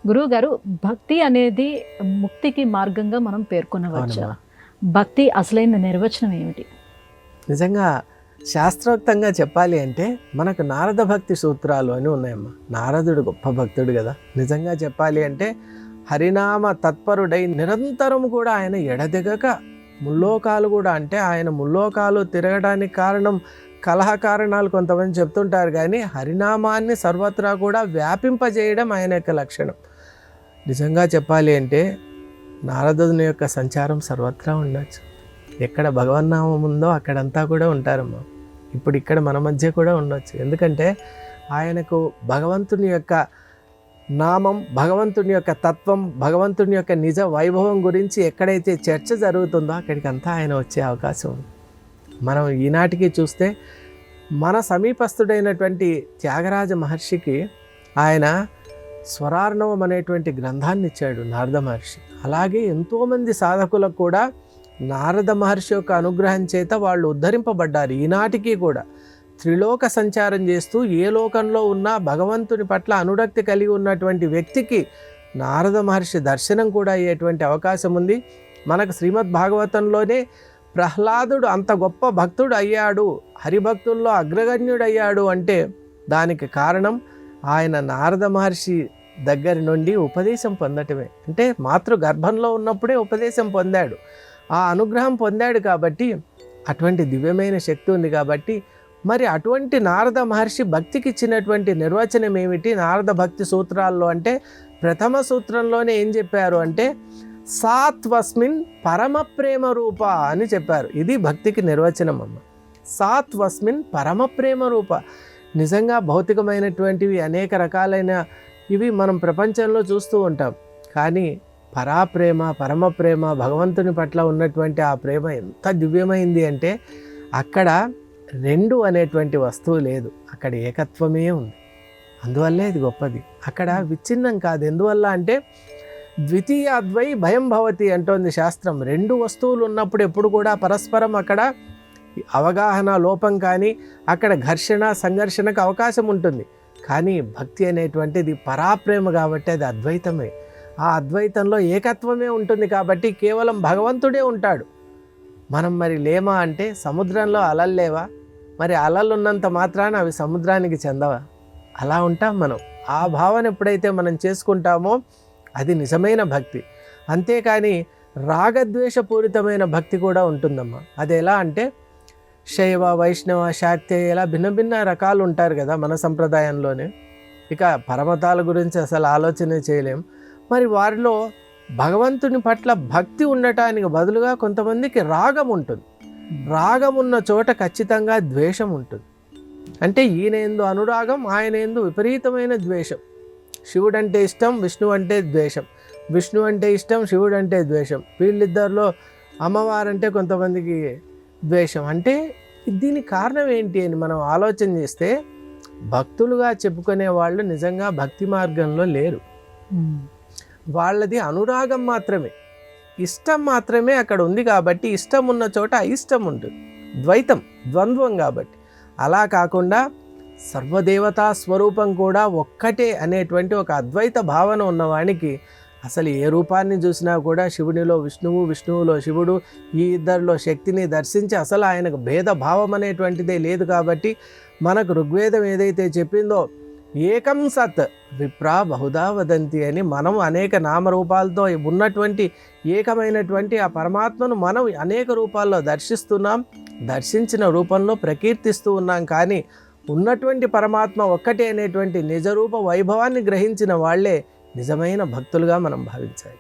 గురువు గారు, భక్తి అనేది ముక్తికి మార్గంగా మనం పేర్కొనవచ్చు. అవునమ్మా. భక్తి అసలైన నిర్వచనం ఏమిటి? నిజంగా శాస్త్రోక్తంగా చెప్పాలి అంటే మనకు నారద భక్తి సూత్రాలు అని ఉన్నాయమ్మా. నారదుడు గొప్ప భక్తుడు కదా. నిజంగా చెప్పాలి అంటే హరినామ తత్పరుడై నిరంతరం కూడా ఆయన ఎడదెగక ముల్లోకాలు కూడా, అంటే ఆయన ముల్లోకాలు తిరగడానికి కారణం కలహ కారణాలు కొంతమంది చెప్తుంటారు, కానీ హరినామాన్ని సర్వత్రా కూడా వ్యాపింపజేయడం ఆయన యొక్క లక్షణం. నిజంగా చెప్పాలి అంటే నారదుని యొక్క సంచారం సర్వత్రా ఉండొచ్చు. ఎక్కడ భగవన్నామం ఉందో అక్కడంతా కూడా ఉంటారమ్మా. ఇప్పుడు ఇక్కడ మన మధ్య కూడా ఉండొచ్చు. ఎందుకంటే ఆయనకు భగవంతుని యొక్క నామం, భగవంతుని యొక్క తత్వం, భగవంతుని యొక్క నిజ వైభవం గురించి ఎక్కడైతే చర్చ జరుగుతుందో అక్కడికంతా ఆయన వచ్చే అవకాశం ఉంది. మనం ఈనాటికి చూస్తే మన సమీపస్థుడైనటువంటి త్యాగరాజ మహర్షికి ఆయన స్వరార్ణవం అనేటువంటి గ్రంథాన్ని ఇచ్చాడు నారద మహర్షి. అలాగే ఎంతోమంది సాధకులకు కూడా నారద మహర్షి యొక్క అనుగ్రహం చేత వాళ్ళు ఉద్ధరింపబడ్డారు. ఈనాటికి కూడా త్రిలోక సంచారం చేస్తూ ఏ లోకంలో ఉన్నా భగవంతుని పట్ల అనురక్తి కలిగి ఉన్నటువంటి వ్యక్తికి నారద మహర్షి దర్శనం కూడా అయ్యేటువంటి అవకాశం ఉంది. మనకు శ్రీమద్ భాగవతంలోనే ప్రహ్లాదుడు అంత గొప్ప భక్తుడు అయ్యాడు, హరిభక్తుల్లో అగ్రగణ్యుడయ్యాడు అంటే దానికి కారణం ఆయన నారద మహర్షి దగ్గర నుండి ఉపదేశం పొందటమే. అంటే మాతృ గర్భంలో ఉన్నప్పుడే ఉపదేశం పొందాడు, ఆ అనుగ్రహం పొందాడు. కాబట్టి అటువంటి దివ్యమైన శక్తి ఉంది. కాబట్టి మరి అటువంటి నారద మహర్షి భక్తికి ఇచ్చినటువంటి నిర్వచనం ఏమిటి నారద భక్తి సూత్రాల్లో అంటే, ప్రథమ సూత్రంలోనే ఏం చెప్పారు అంటే సాత్వస్మిన్ పరమ ప్రేమ రూప అని చెప్పారు. ఇది భక్తికి నిర్వచనం అమ్మ. సాత్వస్మిన్ పరమ ప్రేమ రూప. నిజంగా భౌతికమైనటువంటివి అనేక రకాలైన ఇవి మనం ప్రపంచంలో చూస్తూ ఉంటాం, కానీ పరాప్రేమ, పరమ ప్రేమ, భగవంతుని పట్ల ఉన్నటువంటి ఆ ప్రేమ ఎంత దివ్యమైంది అంటే అక్కడ రెండు అనేటువంటి వస్తువు లేదు, అక్కడ ఏకత్వమే ఉంది. అందువల్లే ఇది గొప్పది. అక్కడ విచ్ఛిన్నం కాదు. ఎందువల్ల అంటే ద్వితీయాద్వై భయం భవతి అంటోంది శాస్త్రం. రెండు వస్తువులు ఉన్నప్పుడు ఎప్పుడు కూడా పరస్పరం అక్కడ అవగాహన లోపం కానీ అక్కడ ఘర్షణ సంఘర్షణకు అవకాశం ఉంటుంది. కానీ భక్తి అనేటువంటిది పరాప్రేమ కాబట్టి అది అద్వైతమే. ఆ అద్వైతంలో ఏకత్వమే ఉంటుంది. కాబట్టి కేవలం భగవంతుడే ఉంటాడు. మనం మరి లేమా అంటే సముద్రంలో అలలు లేవా? మరి అలలు ఉన్నంత మాత్రాన అవి సముద్రానికి చెందవా? అలా ఉంటాం మనం. ఆ భావన ఎప్పుడైతే మనం చేసుకుంటామో అది నిజమైన భక్తి. అంతేకాని రాగద్వేషపూరితమైన భక్తి కూడా ఉంటుందమ్మా. అది ఎలా అంటే శైవ, వైష్ణవ, శాక్తేయ ఇలా భిన్న భిన్న రకాలు ఉంటారు కదా మన సంప్రదాయంలోనే. ఇక పరమతాల గురించి అసలు ఆలోచన చేయలేం. మరి వారిలో భగవంతుని పట్ల భక్తి ఉండటానికి బదులుగా కొంతమందికి రాగం ఉంటుంది. రాగం ఉన్న చోట ఖచ్చితంగా ద్వేషం ఉంటుంది. అంటే ఈయన ఎందు అనురాగం, ఆయన ఎందు విపరీతమైన ద్వేషం. శివుడు అంటే ఇష్టం, విష్ణు అంటే ద్వేషం. విష్ణు అంటే ఇష్టం, శివుడు అంటే ద్వేషం. వీళ్ళిద్దరిలో అమ్మవారంటే కొంతమందికి ద్వేషం. అంటే దీనికి కారణం ఏంటి అని మనం ఆలోచన చేస్తే భక్తులుగా చెప్పుకునే వాళ్ళు నిజంగా భక్తి మార్గంలో లేరు. వాళ్ళది అనురాగం మాత్రమే, ఇష్టం మాత్రమే అక్కడ ఉంది. కాబట్టి ఇష్టం ఉన్న చోట అయిష్టం ఉంటుంది, ద్వైతం, ద్వంద్వం. కాబట్టి అలా కాకుండా సర్వదేవతా స్వరూపం కూడా ఒక్కటే అనేటువంటి ఒక అద్వైత భావన ఉన్నవానికి అసలు ఏ రూపాన్ని చూసినా కూడా శివునిలో విష్ణువు, విష్ణువులో శివుడు, ఈ ఇద్దరిలో శక్తిని దర్శించి అసలు ఆయనకు భేదభావం అనేటువంటిదే లేదు. కాబట్టి మనకు ఋగ్వేదం ఏదైతే చెప్పిందో ఏకం సత్ విప్రా బహుదా వదంతి అని, మనం అనేక నామరూపాలతో ఉన్నటువంటి ఏకమైనటువంటి ఆ పరమాత్మను మనం అనేక రూపాల్లో దర్శిస్తున్నాం, దర్శించిన రూపంలో ప్రకీర్తిస్తూ ఉన్నాం. కానీ ఉన్నటువంటి పరమాత్మ ఒక్కటే అనేటువంటి నిజరూప వైభవాన్ని గ్రహించిన వాళ్ళే నిజమైన భక్తులుగా మనం భావించాలి.